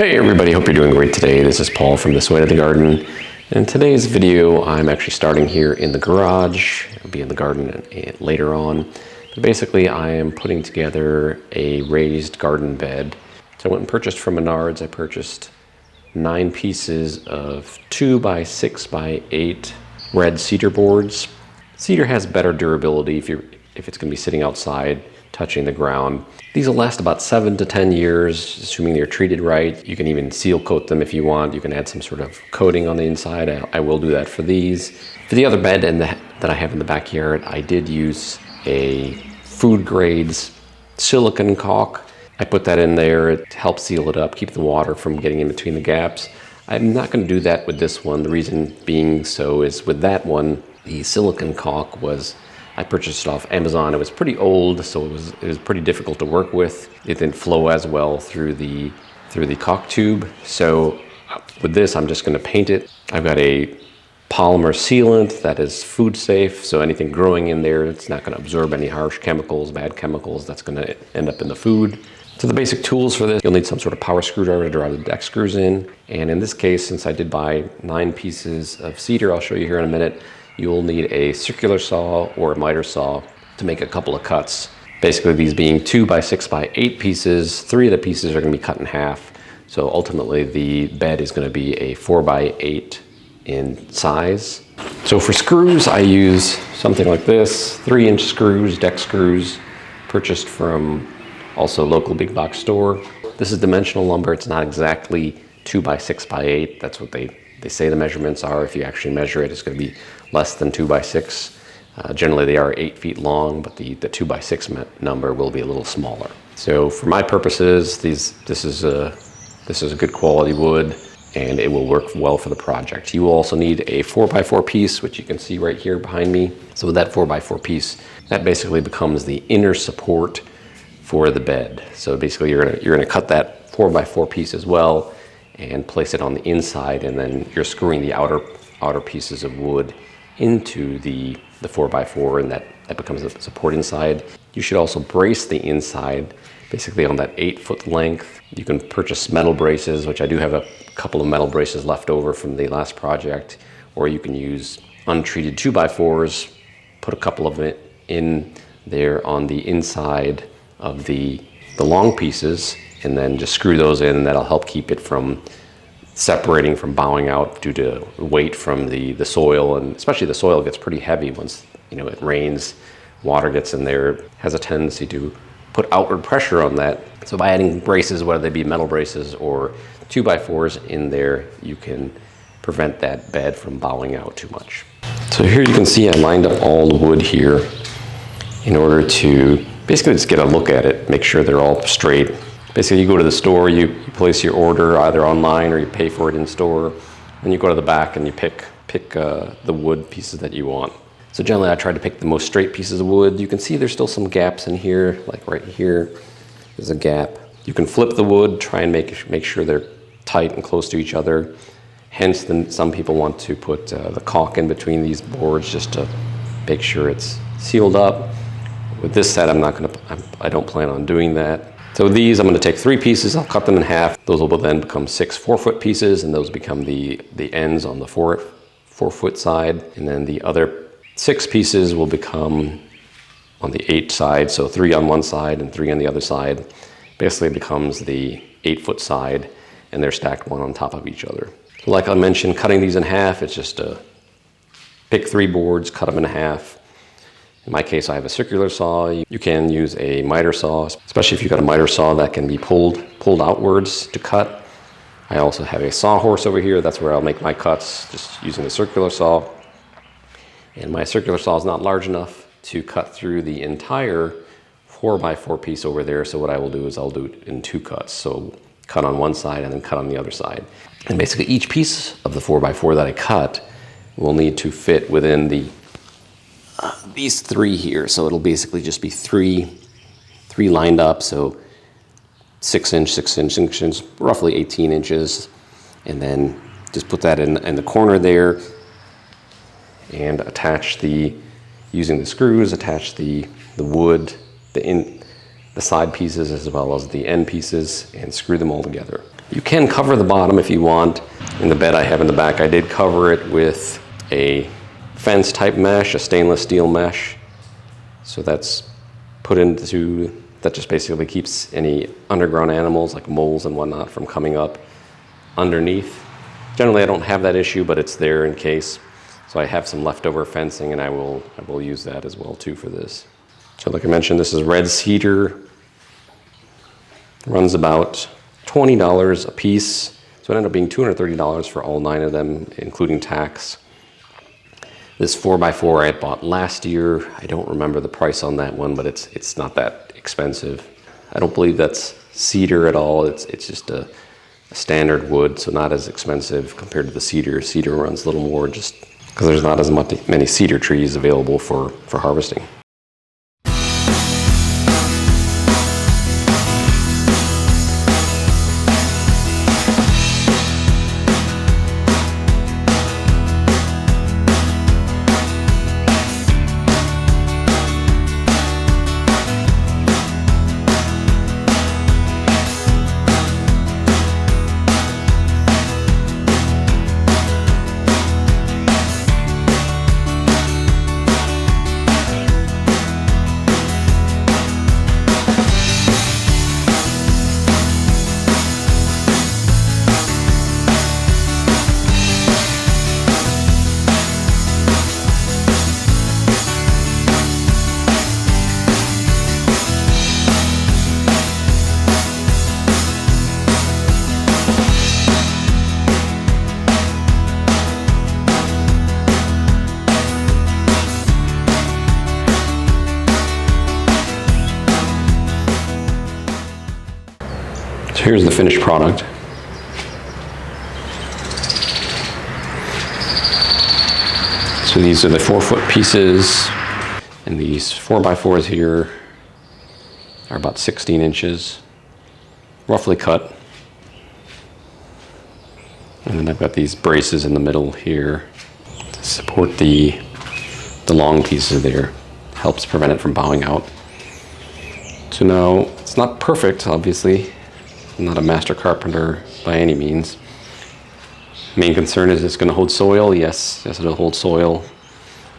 Hey everybody, hope you're doing great today. This is Paul from This Way to the Garden. In today's video, I'm actually starting here in the garage. I'll be in the garden later on. But basically, I am putting together a raised garden bed. So I went and purchased from Menards. I purchased 9 pieces of 2 by 6 by 8 red cedar boards. Cedar has better durability if it's going to be sitting outside, touching the ground. These will last about 7 to 10 years, assuming they're treated right. You can even seal coat them if you want. You can add some sort of coating on the inside. I will do that for these. For the other bed that I have in the backyard, I did use a food grades silicone caulk. I put that in there to help seal it up, keep the water from getting in between the gaps. I'm not going to do that with this one. The reason being so is with that one, the silicone caulk I purchased it off Amazon. It was pretty old, so it was pretty difficult to work with. It didn't flow as well through the caulk tube. So with this, I'm just going to paint it. I've got a polymer sealant that is food safe, so anything growing in there, it's not going to absorb any harsh chemicals, bad chemicals that's going to end up in the food. So the basic tools for this, you'll need some sort of power screwdriver to drive the deck screws in. And in this case, since I did buy 9 pieces of cedar, I'll show you here in a minute, you'll need a circular saw or a miter saw to make a couple of cuts. Basically, these being 2 by 6 by 8 pieces, 3 of the pieces are going to be cut in half. So ultimately, the bed is going to be a 4 by 8 in size. So for screws, I use something like this, 3-inch screws, deck screws, purchased from also local big box store. This is dimensional lumber. It's not exactly 2 by 6 by 8. That's what they say the measurements are. If you actually measure it, it's going to be less than 2 by 6. Generally, they are 8 feet long, but the 2 by 6 number will be a little smaller. So for my purposes, this is a good quality wood, and it will work well for the project. You will also need a 4 by 4 piece, which you can see right here behind me. So with that 4 by 4 piece, that basically becomes the inner support for the bed. So basically, you're gonna cut that 4 by 4 piece as well, and place it on the inside, and then you're screwing the outer pieces of wood into the 4 by 4, and that becomes the support inside. You should also brace the inside basically on that 8-foot length. You can purchase metal braces, which I do have a couple of metal braces left over from the last project, or you can use untreated 2 by 4s, put a couple of it in there on the inside of the long pieces, and then just screw those in, and that'll help keep it from separating, from bowing out due to weight from the soil. And especially the soil gets pretty heavy once it rains, water gets in there, it has a tendency to put outward pressure on that. So by adding braces, whether they be metal braces or 2 by 4s in there, you can prevent that bed from bowing out too much. So here you can see I lined up all the wood here in order to basically just get a look at it, make sure they're all straight. Basically, you go to the store, you place your order either online or you pay for it in store, and you go to the back and you pick the wood pieces that you want. So generally, I try to pick the most straight pieces of wood. You can see there's still some gaps in here, like right here, there's a gap. You can flip the wood, try and make sure they're tight and close to each other. Hence, some people want to put the caulk in between these boards just to make sure it's sealed up. With this set, I don't plan on doing that. So these, I'm going to take 3 pieces, I'll cut them in half. Those will then become 6 4-foot pieces, and those become the ends on the 4-foot side. And then the other 6 pieces will become on the 8 side, so 3 on one side and 3 on the other side. Basically it becomes the 8-foot side, and they're stacked one on top of each other. So like I mentioned, cutting these in half, it's just pick 3 boards, cut them in half. In my case, I have a circular saw. You can use a miter saw, especially if you've got a miter saw that can be pulled outwards to cut. I also have a sawhorse over here. That's where I'll make my cuts, just using the circular saw. And my circular saw is not large enough to cut through the entire 4 by 4 piece over there. So what I will do is I'll do it in 2 cuts. So cut on one side and then cut on the other side. And basically each piece of the 4 by 4 that I cut will need to fit within these 3 here. So it'll basically just be three lined up. So 6 inch, 6 inch, 6 inch, roughly 18 inches. And then just put that in the corner there and attach using the screws, attach the wood, the side pieces as well as the end pieces, and screw them all together. You can cover the bottom if you want. In the bed I have in the back, I did cover it with a fence type mesh, a stainless steel mesh. So that's put into, that just basically keeps any underground animals like moles and whatnot from coming up underneath. Generally I don't have that issue, but it's there in case. So I have some leftover fencing, and I will use that as well too for this. So like I mentioned, this is red cedar. Runs about $20 a piece. So it ended up being $230 for all 9 of them, including tax. This 4x4 I had bought last year. I don't remember the price on that one, but it's not that expensive. I don't believe that's cedar at all. It's just a standard wood, so not as expensive compared to the cedar. Cedar runs a little more just because there's not as many cedar trees available for harvesting. So here's the finished product. So these are the 4-foot pieces, and these 4x4s here are about 16 inches, roughly cut. And then I've got these braces in the middle here to support the long pieces there. Helps prevent it from bowing out. So now, it's not perfect, obviously. I'm not a master carpenter by any means. Main concern is it's going to hold soil. Yes, it'll hold soil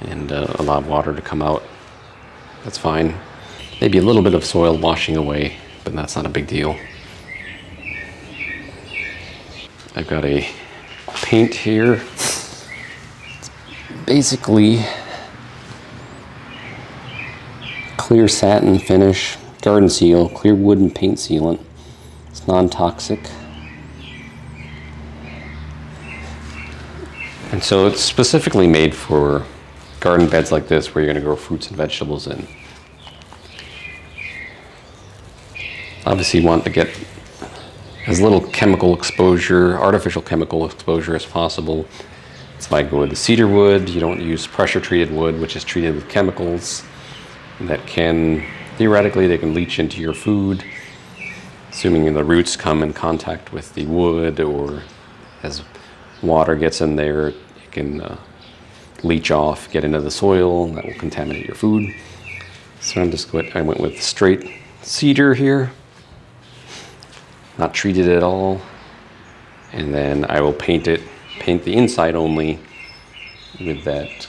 and allow water to come out. That's fine. Maybe a little bit of soil washing away, but that's not a big deal. I've got a paint here. It's basically clear satin finish, garden seal, clear wood and paint sealant. It's non-toxic. And so it's specifically made for garden beds like this where you're going to grow fruits and vegetables in. Obviously you want to get as little chemical exposure, artificial chemical exposure as possible. That's why I go with the cedar wood. You don't use pressure treated wood, which is treated with chemicals that can, theoretically, they can leach into your food, assuming the roots come in contact with the wood, or as water gets in there, it can leach off, get into the soil, and that will contaminate your food. So I went with straight cedar here, not treated at all, and then I will paint the inside only with that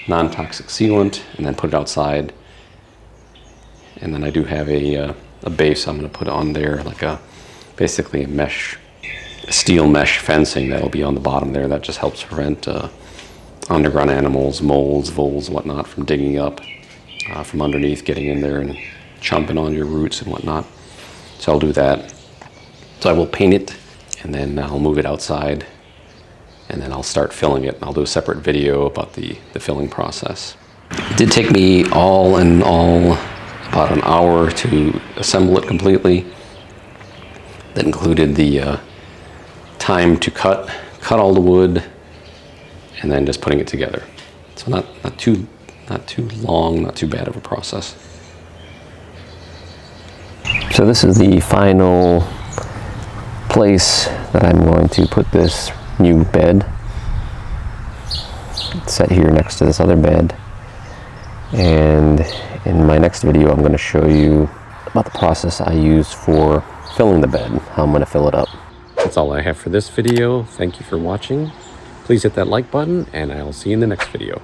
non-toxic sealant, and then put it outside. And then I do have a base I'm going to put on there, like basically a steel mesh fencing that will be on the bottom there. That just helps prevent underground animals, moles, voles, whatnot from digging up from underneath, getting in there and chomping on your roots and whatnot. So I'll do that. So I will paint it, and then I'll move it outside, and then I'll start filling it. I'll do a separate video about the filling process. It did take me all in all about an hour to assemble it completely. That included the time to cut all the wood, and then just putting it together. So not too long, not too bad of a process. So this is the final place that I'm going to put this new bed. It's set here next to this other bed. And in my next video, I'm going to show you about the process I use for filling the bed, how I'm going to fill it up. That's all I have for this video. Thank you for watching. Please hit that like button, and I'll see you in the next video.